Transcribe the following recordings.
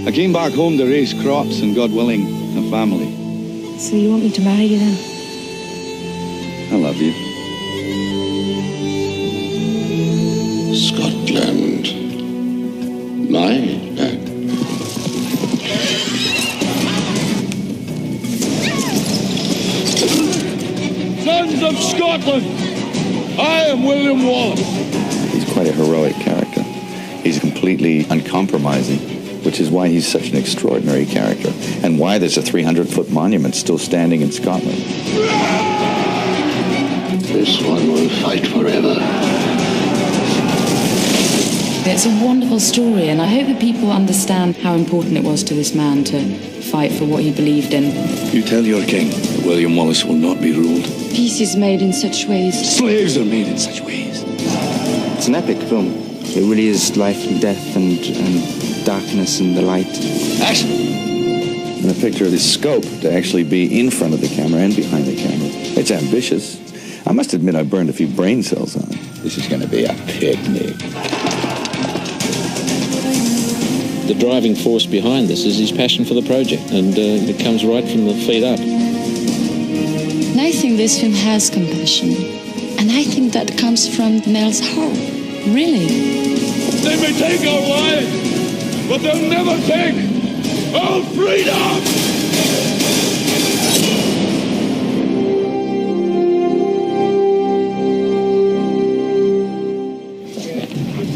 I came back home to raise crops and, God willing, a family. So you want me to marry you then? I love you. Scotland. My land. Sons of Scotland, I am William Wallace. He's quite a heroic character. He's completely uncompromising, which is why he's such an extraordinary character, and why there's a 300-foot monument still standing in Scotland. This one will fight forever. It's a wonderful story, and I hope that people understand how important it was to this man to fight for what he believed in. You tell your king that William Wallace will not be ruled. Peace is made in such ways. Slaves are made in such ways. It's an epic film. It really is life and death and darkness and the light. Action! And the picture of his scope to actually be in front of the camera and behind the camera. It's ambitious. I must admit I burned a few brain cells on it. This is going to be a picnic. The driving force behind this is his passion for the project, and it comes right from the feet up. And I think this film has compassion. And I think that comes from Mel's heart. Really. They may take our lives, but they'll never take our freedom!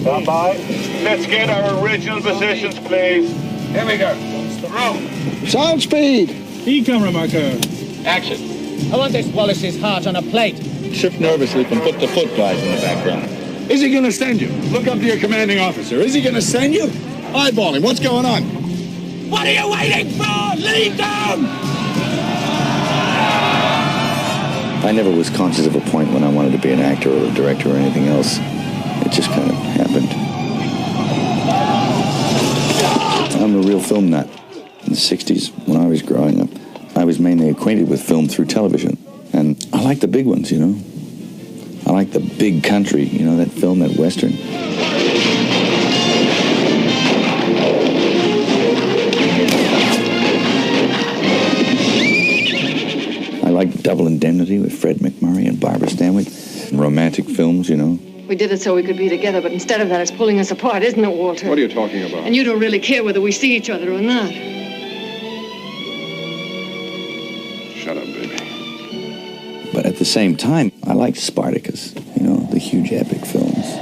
Stand by. Let's get our original positions, please. Here we go. Room. Sound speed! Decamera marker. Action. I want this Wallace's heart on a plate. Shift nervously from foot to foot, guys, in the background. Is he going to send you? Look up to your commanding officer. Is he going to send you? Eyeball him. What's going on? What are you waiting for? Lead them! I never was conscious of a point when I wanted to be an actor or a director or anything else. It just kind of happened. I'm a real film nut. In the 60s, when I was growing up, I was mainly acquainted with film through television. And I like the big ones, you know. I like the big country, you know, that film, that Western. I like Double Indemnity with Fred MacMurray and Barbara Stanwyck. Romantic films, you know. We did it so we could be together, but instead of that, it's pulling us apart, isn't it, Walter? What are you talking about? And you don't really care whether we see each other or not. Shut up, baby. But at the same time, I liked Spartacus, you know, the huge epic films.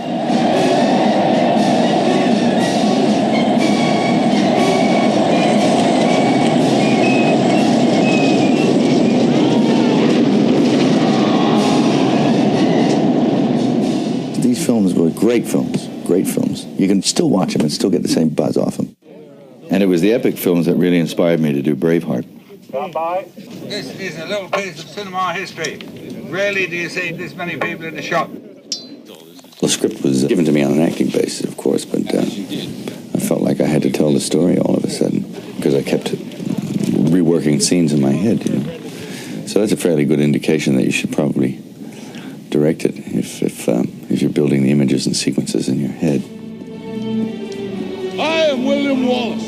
These films were great films, great films. You can still watch them and still get the same buzz off them. And it was the epic films that really inspired me to do Braveheart. Stand by. This is a little piece of cinema history. Rarely do you see this many people in the shop. The script was given to me on an acting basis, of course, but I felt like I had to tell the story all of a sudden because I kept reworking scenes in my head, you know. So that's a fairly good indication that you should probably direct it if you're building the images and sequences in your head. I am William Wallace.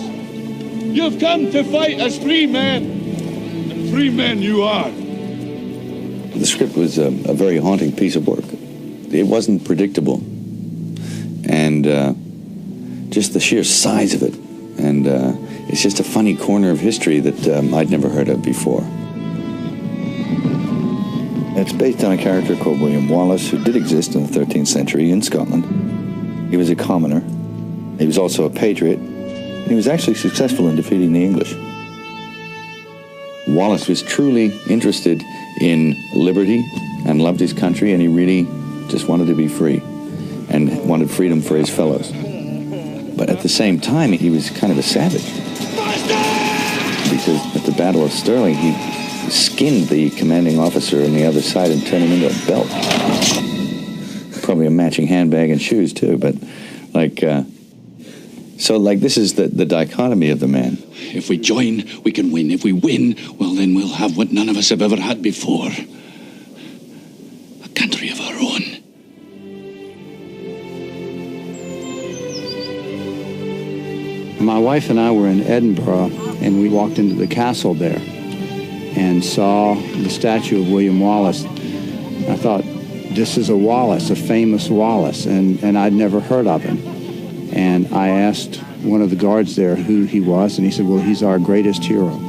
You've come to fight as free men, and free men you are. The script was a very haunting piece of work. It wasn't predictable, and just the sheer size of it, and it's just a funny corner of history that I'd never heard of before. It's based on a character called William Wallace, who did exist in the 13th century in Scotland. He was a commoner. He was also a patriot. He was actually successful in defeating the English. Wallace was truly interested in liberty and loved his country, and he really just wanted to be free and wanted freedom for his fellows. But at the same time, he was kind of a savage. Because at the Battle of Stirling, he skinned the commanding officer on the other side and turned him into a belt. Probably a matching handbag and shoes, too, but so this is the dichotomy of the man. If we join, we can win. If we win, well, then we'll have what none of us have ever had before. A country of our own. My wife and I were in Edinburgh, and we walked into the castle there and saw the statue of William Wallace. I thought, this is a Wallace, a famous Wallace, and I'd never heard of him. And I asked one of the guards there who he was, and he said, well, he's our greatest hero.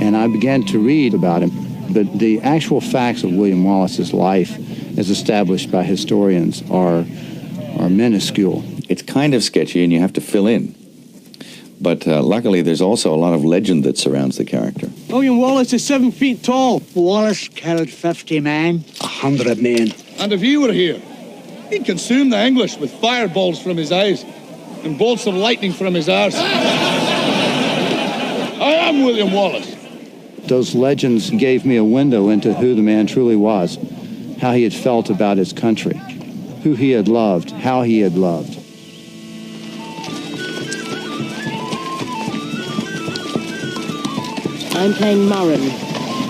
And I began to read about him. But the actual facts of William Wallace's life, as established by historians, are minuscule. It's kind of sketchy, and you have to fill in. But luckily, there's also a lot of legend that surrounds the character. William Wallace is 7 feet tall. Wallace killed 50 men. 100 men. And if he were here, he'd consume the English with fireballs from his eyes and bolts of lightning from his arse. I am William Wallace. Those legends gave me a window into who the man truly was, how he had felt about his country, who he had loved, how he had loved. I'm playing Murren,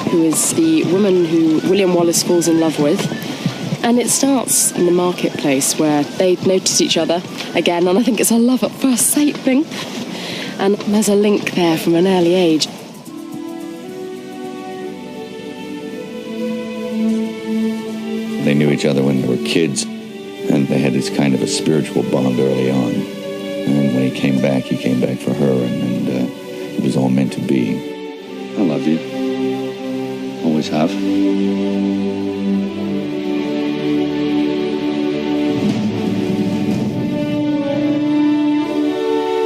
who is the woman who William Wallace falls in love with. And it starts in the marketplace where they notice each other again, and I think it's a love at first sight thing. And there's a link there from an early age. They knew each other when they were kids, and they had this kind of a spiritual bond early on. And when he came back for her, and it was all meant to be. I love you. Always have.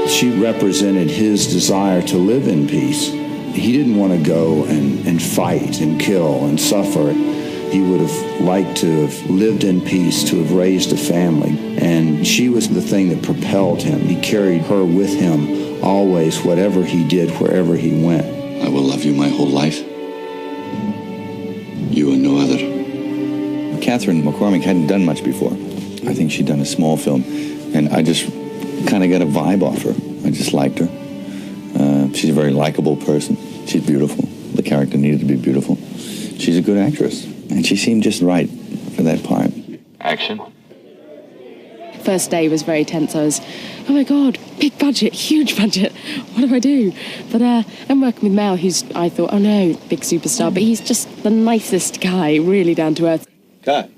She represented his desire to live in peace. He didn't want to go and fight and kill and suffer. He would have liked to have lived in peace, to have raised a family. And she was the thing that propelled him. He carried her with him always, whatever he did, wherever he went. I will love you my whole life. You and no other. Catherine McCormick hadn't done much before. I think she'd done a small film, and I just kind of got a vibe off her. I just liked her. She's a very likable person. She's beautiful. The character needed to be beautiful. She's a good actress, and she seemed just right for that part. Action. First day was very tense. I was, oh my God, big budget, huge budget. What do I do? But I'm working with Mel, who's, I thought, oh no, big superstar, but he's just the nicest guy, really down to earth. Cut.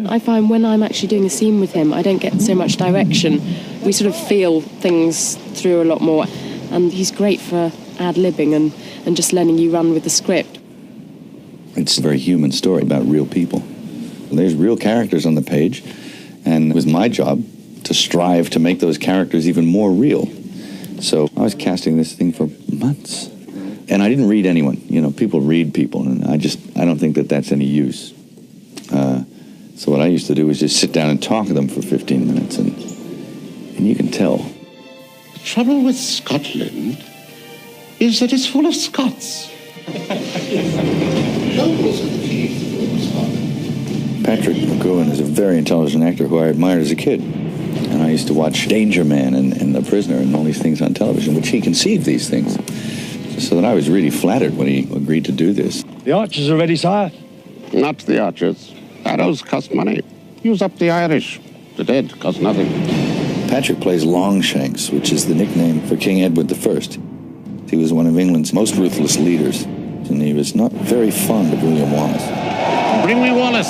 I find when I'm actually doing a scene with him, I don't get so much direction. We sort of feel things through a lot more. And he's great for ad-libbing and just letting you run with the script. It's a very human story about real people. There's real characters on the page, and it was my job to strive to make those characters even more real. So I was casting this thing for months. And I didn't read anyone. You know, people read people, and I don't think that that's any use. So what I used to do was just sit down and talk to them for 15 minutes, and you can tell. The trouble with Scotland is that it's full of Scots. Nobles are the key to the Scotland. Patrick McGowan is a very intelligent actor who I admired as a kid. And I used to watch Danger Man and The Prisoner and all these things on television, which he conceived these things. So that I was really flattered when he agreed to do this. The archers are ready, sire. Not the archers. Arrows cost money. Use up the Irish. The dead cost nothing. Patrick plays Longshanks, which is the nickname for King Edward I. He was one of England's most ruthless leaders, and he was not very fond of William Wallace. Bring me Wallace.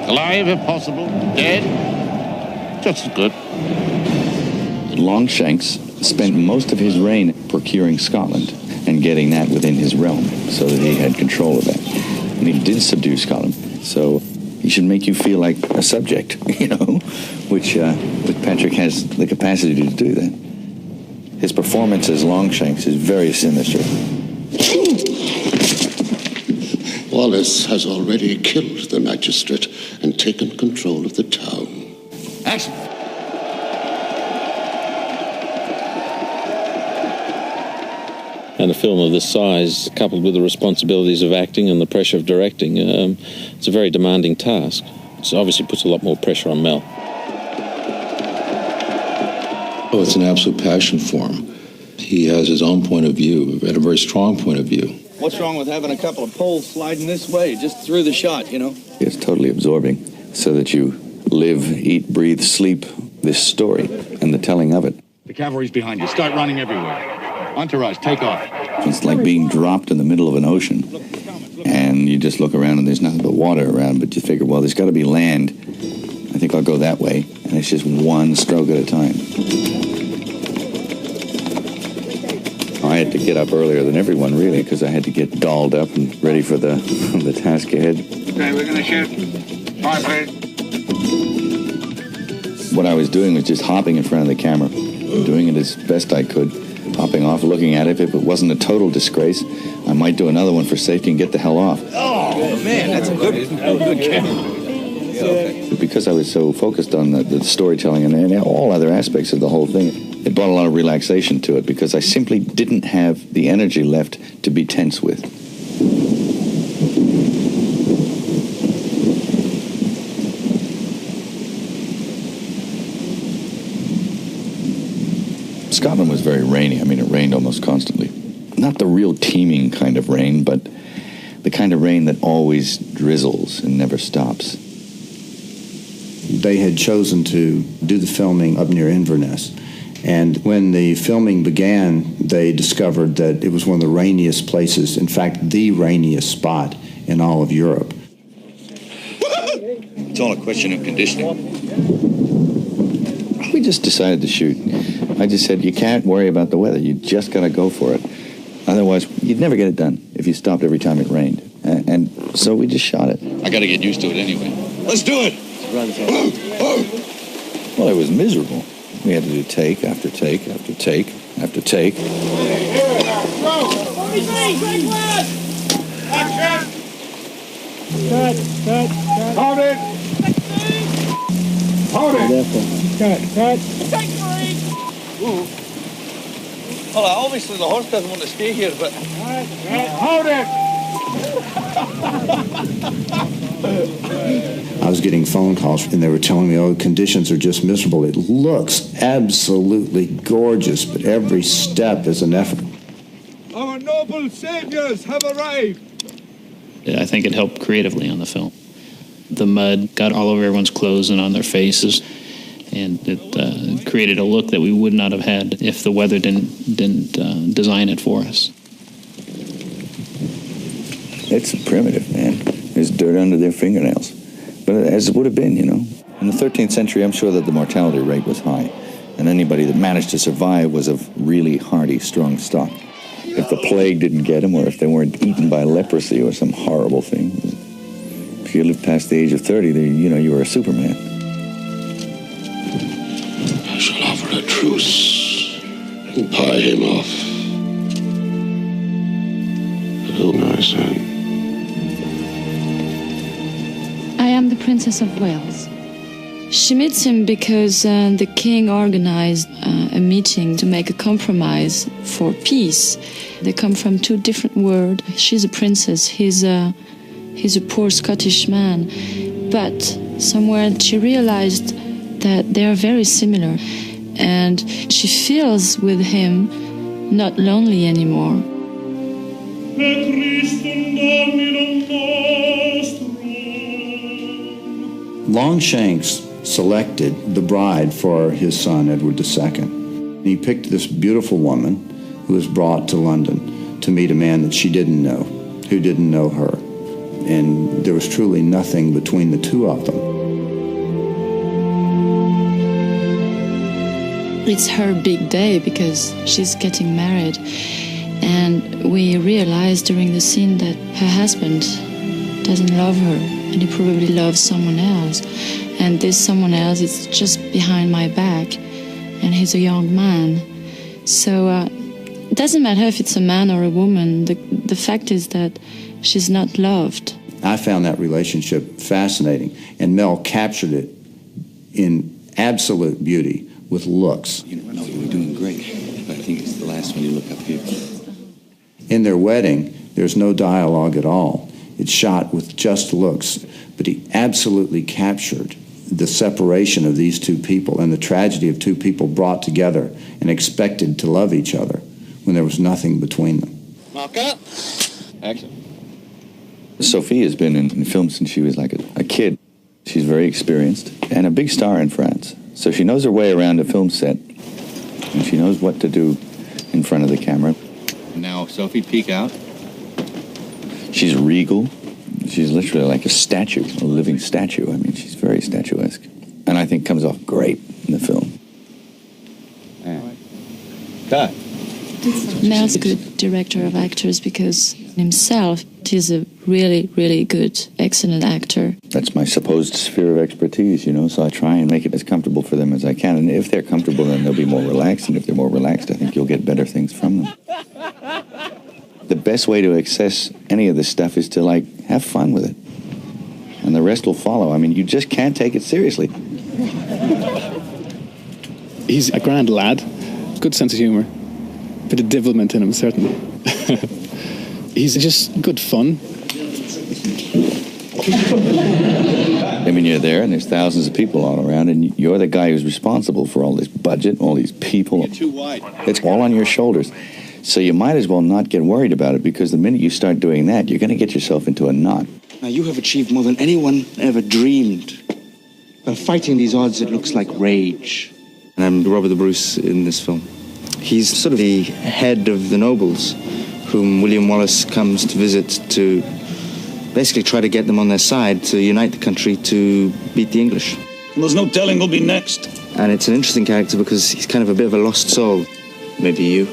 Alive, if possible. Dead. Just as good. Longshanks spent most of his reign procuring Scotland and getting that within his realm so that he had control of that. And he did subdue Scotland, so he should make you feel like a subject, you know, which Patrick has the capacity to do that. His performance as Longshanks is very sinister. Wallace has already killed the magistrate and taken control of the town. Action! And a film of this size, coupled with the responsibilities of acting and the pressure of directing, it's a very demanding task. It obviously puts a lot more pressure on Mel. Oh, it's an absolute passion for him. He has his own point of view, and a very strong point of view. What's wrong with having a couple of poles sliding this way, just through the shot, you know? It's totally absorbing, so that you live, eat, breathe, sleep this story and the telling of it. The cavalry's behind you. Start running everywhere. Entourage, take off. It's like being dropped in the middle of an ocean, and you just look around and there's nothing but water around, but you figure, well, there's got to be land. I think I'll go that way, and it's just one stroke at a time. I had to get up earlier than everyone, really, because I had to get dolled up and ready for the task ahead. Okay, we're going to shoot. Fire, please. What I was doing was just hopping in front of the camera, doing it as best I could, hopping off, looking at it. If it wasn't a total disgrace, I might do another one for safety and get the hell off. Oh, man, that's a good camera. Because I was so focused on the storytelling and all other aspects of the whole thing, it brought a lot of relaxation to it because I simply didn't have the energy left to be tense with. Scotland was very rainy. I mean, it rained almost constantly. Not the real teeming kind of rain, but the kind of rain that always drizzles and never stops. They had chosen to do the filming up near Inverness. And when the filming began, they discovered that it was one of the rainiest places, in fact, the rainiest spot in all of Europe. It's all a question of conditioning. We just decided to shoot. I just said, you can't worry about the weather. You just got to go for it. Otherwise, you'd never get it done if you stopped every time it rained. And so we just shot it. I got to get used to it anyway. Let's do it! Well, it was miserable. We had to do take after take after take after take. Cut. Hold it. Hold it. Cut. Well, obviously the horse doesn't want to stay here, but... Hold it. I was getting phone calls, and they were telling me, oh, conditions are just miserable. It looks absolutely gorgeous, but every step is an effort. Our noble saviors have arrived. I think it helped creatively on the film. The mud got all over everyone's clothes and on their faces, and it created a look that we would not have had if the weather didn't design it for us. It's primitive, man. There's dirt under their fingernails. But as it would have been, you know. In the 13th century, I'm sure that the mortality rate was high, and anybody that managed to survive was of really hardy, strong stock. If the plague didn't get them, or if they weren't eaten by leprosy or some horrible thing, if you lived past the age of 30, you were a Superman. I shall offer a truce and pie him off. Who knows, son? I am the Princess of Wales. She meets him because the king organized a meeting to make a compromise for peace. They come from two different worlds. She's a princess, he's a poor Scottish man. But somewhere she realized that they are very similar, and she feels with him not lonely anymore. Longshanks selected the bride for his son, Edward II. He picked this beautiful woman who was brought to London to meet a man that she didn't know, who didn't know her. And there was truly nothing between the two of them. It's her big day because she's getting married. And we realized during the scene that her husband doesn't love her, and he probably loves someone else. And this someone else is just behind my back, and he's a young man. So it doesn't matter if it's a man or a woman. The fact is that she's not loved. I found that relationship fascinating, and Mel captured it in absolute beauty with looks. You were doing great, but I think it's the last one you look up here. In their wedding, there's no dialogue at all. It's shot with just looks, but he absolutely captured the separation of these two people and the tragedy of two people brought together and expected to love each other when there was nothing between them. Mark up. Action. Sophie has been in film since she was like a kid. She's very experienced and a big star in France. So she knows her way around a film set, and she knows what to do in front of the camera. Now, Sophie, peek out. She's regal. She's literally like a statue, a living statue. I mean, she's very statuesque. And I think comes off great in the film. Cut. Mel's a good director of actors because himself, he's a really, really good, excellent actor. That's my supposed sphere of expertise, you know, so I try and make it as comfortable for them as I can. And if they're comfortable, then they'll be more relaxed. And if they're more relaxed, I think you'll get better things from them. The best way to access any of this stuff is to, like, have fun with it. And the rest will follow. I mean, you just can't take it seriously. He's a grand lad, good sense of humour, bit of devilment in him, certainly. He's just good fun. I mean, you're there, and there's thousands of people all around, and you're the guy who's responsible for all this budget, all these people. You're too wide. It's all on your shoulders. So you might as well not get worried about it, because the minute you start doing that, you're going to get yourself into a knot. Now, you have achieved more than anyone ever dreamed. By fighting these odds, it looks like rage. And I'm Robert the Bruce in this film. He's sort of the head of the nobles, whom William Wallace comes to visit to basically try to get them on their side, to unite the country to beat the English. Well, there's no telling who'll be next. And it's an interesting character because he's kind of a bit of a lost soul. Maybe you.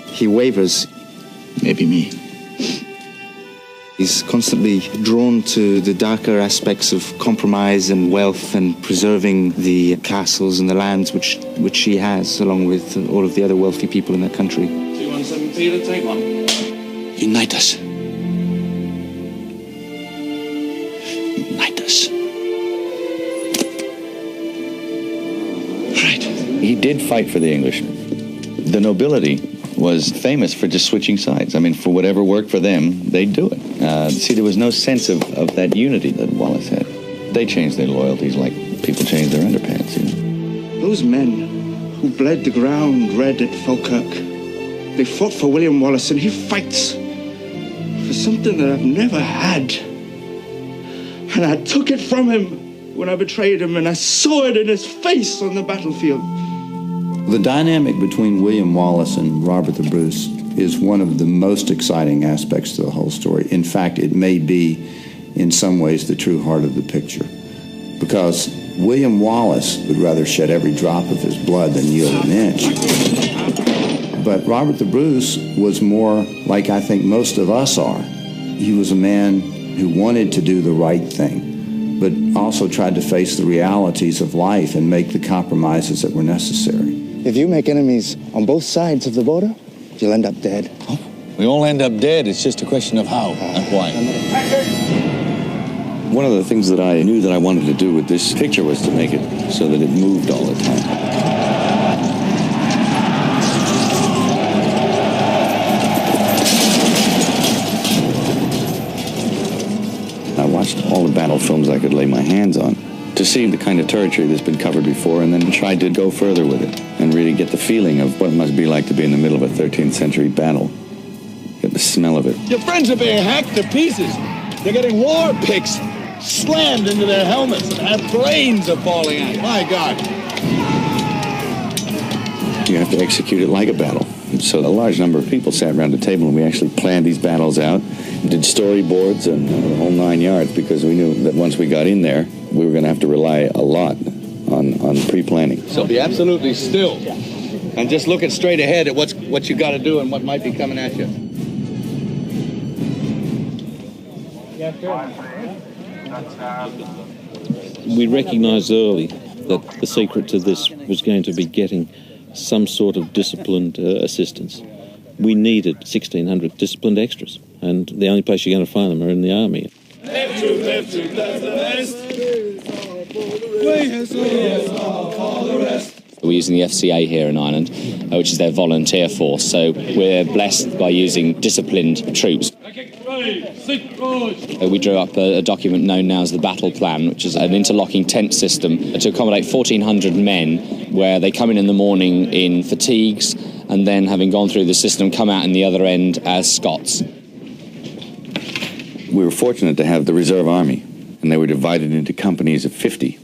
He wavers. Maybe me. He's constantly drawn to the darker aspects of compromise and wealth and preserving the castles and the lands which he has, along with all of the other wealthy people in that country. 217 Peter, take one. Unite us. Unite us. Right. He did fight for the English. The nobility was famous for just switching sides. I mean, for whatever worked for them, they'd do it. See, there was no sense of that unity that Wallace had. They changed their loyalties like people change their underpants, you know. Those men who bled the ground red at Falkirk, they fought for William Wallace, and he fights for something that I've never had. And I took it from him when I betrayed him, and I saw it in his face on the battlefield. The dynamic between William Wallace and Robert the Bruce is one of the most exciting aspects to the whole story. In fact, it may be, in some ways, the true heart of the picture. Because William Wallace would rather shed every drop of his blood than yield an inch. But Robert the Bruce was more like I think most of us are. He was a man who wanted to do the right thing, but also tried to face the realities of life and make the compromises that were necessary. If you make enemies on both sides of the border, you'll end up dead. Oh, we all end up dead. It's just a question of how and why. One of the things that I knew that I wanted to do with this picture was to make it so that it moved all the time. I watched all the battle films I could lay my hands on to see the kind of territory that's been covered before, and then tried to go further with it and really get the feeling of what it must be like to be in the middle of a 13th century battle. Get the smell of it. Your friends are being hacked to pieces. They're getting war picks slammed into their helmets, and their brains are falling out. My God. You have to execute it like a battle. So a large number of people sat around the table, and we actually planned these battles out, did storyboards and the whole 9 yards, because we knew that once we got in there, we were going to have to rely a lot on pre-planning. So be absolutely still and just looking straight ahead at what you got to do and what might be coming at you. We recognised early that the secret to this was going to be getting some sort of disciplined assistance. We needed 1,600 disciplined extras, and the only place you're going to find them are in the army. Left to, that's the best. We're using the FCA here in Ireland, which is their volunteer force, so we're blessed by using disciplined troops. We drew up a document known now as the Battle Plan, which is an interlocking tent system to accommodate 1,400 men, where they come in the morning in fatigues, and then, having gone through the system, come out in the other end as Scots. We were fortunate to have the reserve army, and they were divided into companies of 50.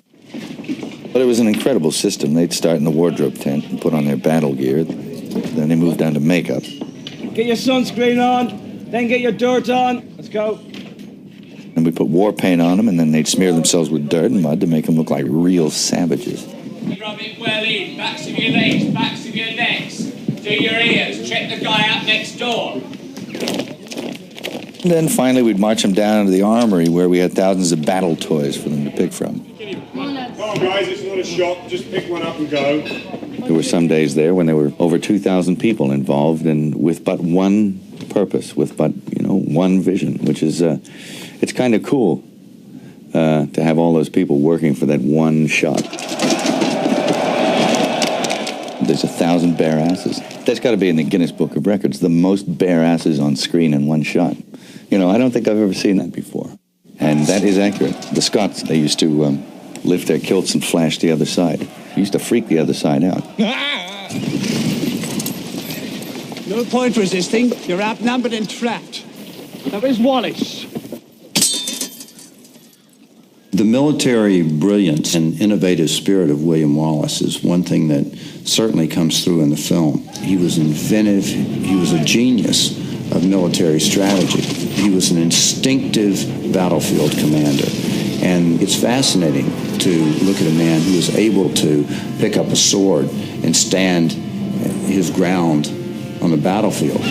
But it was an incredible system. They'd start in the wardrobe tent and put on their battle gear. Then they moved down to makeup. Get your sunscreen on, then get your dirt on. Let's go. And we put war paint on them, and then they'd smear themselves with dirt and mud to make them look like real savages. Rub it well in, backs of your legs, backs of your necks. Do your ears, check the guy out next door. And then finally we'd march them down into the armory where we had thousands of battle toys for them to pick from. Come on, guys, it's not a shop. Just pick one up and go. There were some days there when there were over 2,000 people involved and with but one purpose, with but, one vision, which is, it's kind of cool to have all those people working for that one shot. There's 1,000 bare asses. That's got to be in the Guinness Book of Records, the most bare asses on screen in one shot. I don't think I've ever seen that before. And that is accurate. The Scots, they used to lift their kilts and flash the other side. Used to freak the other side out. No point resisting. You're outnumbered and trapped. Now, where's Wallace? The military brilliance and innovative spirit of William Wallace is one thing that certainly comes through in the film. He was inventive. He was a genius of military strategy. He was an instinctive battlefield commander. And it's fascinating to look at a man who was able to pick up a sword and stand his ground on the battlefield.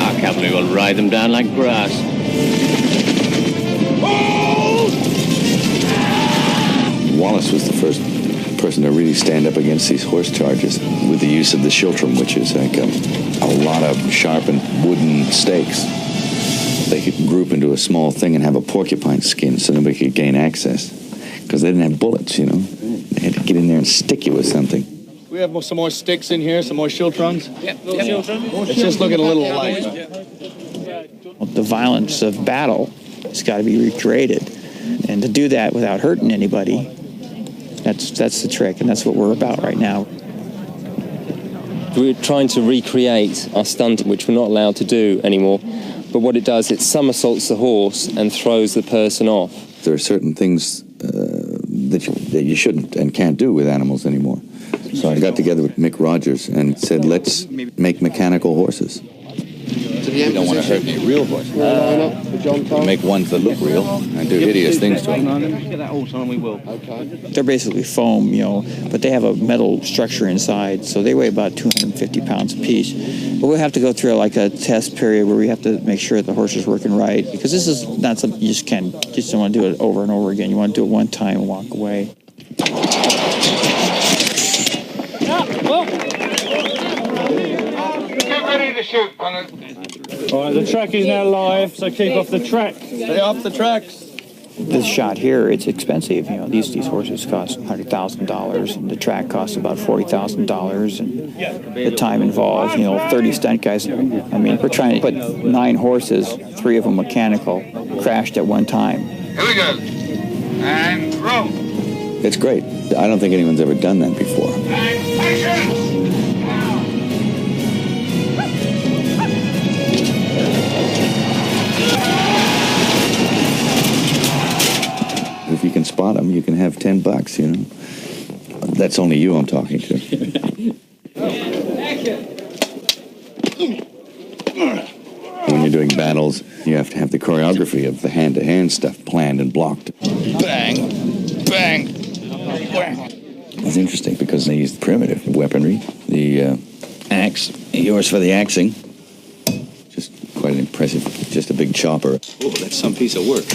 Our cavalry will ride them down like grass. Wallace was the first person to really stand up against these horse charges with the use of the schiltrum, which is like a lot of sharpened wooden stakes. They could group into a small thing and have a porcupine skin so nobody could gain access. Because they didn't have bullets, They had to get in there and stick you with something. We have some more sticks in here, some more schiltrons. Yep. It's just looking a little light. The violence of battle has got to be recreated. And to do that without hurting anybody, that's the trick, and that's what we're about right now. We're trying to recreate our stunt, which we're not allowed to do anymore. But what it does, it somersaults the horse and throws the person off. There are certain things that you shouldn't and can't do with animals anymore. So I got together with Mick Rogers and said, let's make mechanical horses. We don't want to hurt any real horses. Make ones that look real and do hideous things to them. Get that horse on, we will. They're basically foam, but they have a metal structure inside, so they weigh about 250 pounds apiece. But we'll have to go through like a test period where we have to make sure the horse is working right, because this is not something you just don't want to do it over and over again. You want to do it one time and walk away. Get ready to shoot, Connor. All right, the track is now live, so keep off the track. Stay off the tracks. This shot here, it's expensive. These horses cost $100,000, and the track costs about $40,000, and the time involved. 30 stunt guys. We're trying to put 9 horses, 3 of them mechanical, crashed at one time. Here we go. And roll. It's great. I don't think anyone's ever done that before. And action! If you can spot them, you can have $10, That's only you I'm talking to. When you're doing battles, you have to have the choreography of the hand-to-hand stuff planned and blocked. Bang, bang, bang. It's interesting because they use primitive weaponry, the axe, yours for the axing. Just quite impressive, just a big chopper. Oh, that's some piece of work.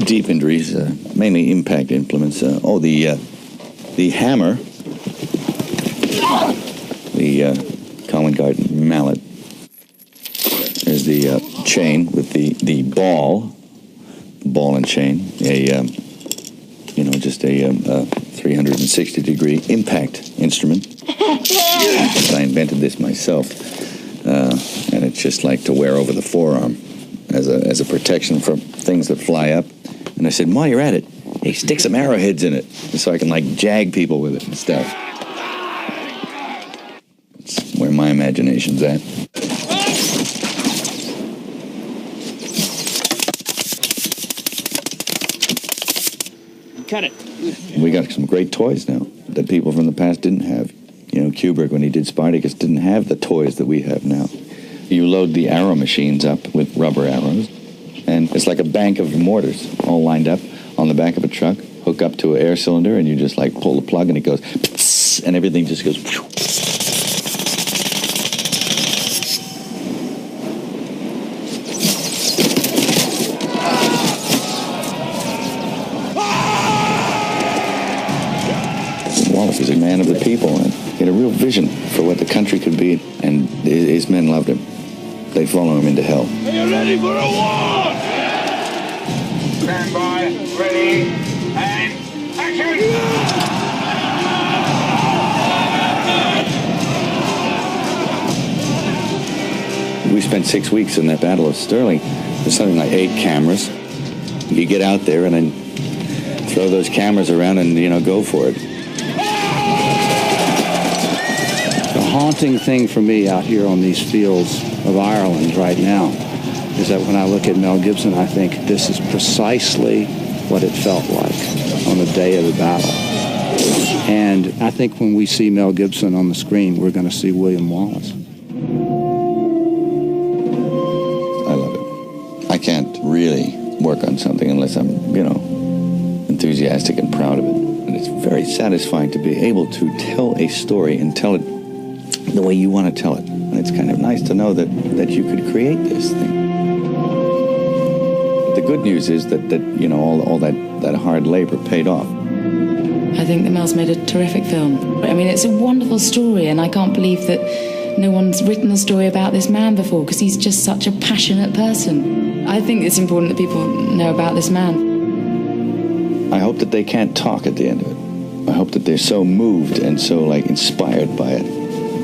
Deep injuries, mainly impact implements. The hammer, the Common Garden mallet. There's the chain with the ball and chain. Just a 360-degree impact instrument. I invented this myself, and it's just like to wear over the forearm as a protection from things that fly up. And I said, while you're at it, hey, stick some arrowheads in it so I can jag people with it and stuff. That's where my imagination's at. cut it. We got some great toys now that people from the past didn't have. You know, Kubrick, when he did Spartacus, didn't have the toys that we have now. You load the arrow machines up with rubber arrows, and it's like a bank of mortars all lined up on the back of a truck, hook up to an air cylinder, and you just like pull the plug and it goes, and everything just goes. Wallace was a man of the people, and he had a real vision for what the country could be, and his men loved him. They'd follow him into hell. Are you ready for a war? Stand by, ready, and action! We spent 6 weeks in that Battle of Stirling. There's something like 8 cameras. You get out there and then throw those cameras around and, you know, go for it. The haunting thing for me out here on these fields of Ireland right now is that when I look at Mel Gibson, I think this is precisely what it felt like on the day of the battle. And I think when we see Mel Gibson on the screen, we're going to see William Wallace. I love it. I can't really work on something unless I'm, you know, enthusiastic and proud of it. And it's very satisfying to be able to tell a story and tell it the way you want to tell it. And it's kind of nice to know that you could create this thing. The good news is that you know, all that hard labor paid off. I think that Mel's made a terrific film. I mean, it's a wonderful story, and I can't believe that no one's written a story about this man before, because he's just such a passionate person. I think it's important that people know about this man. I hope that they can't talk at the end of it. I hope that they're so moved and so, like, inspired by it.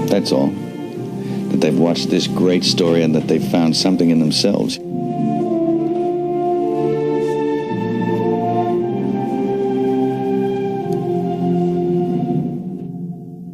That's all. That they've watched this great story and that they've found something in themselves.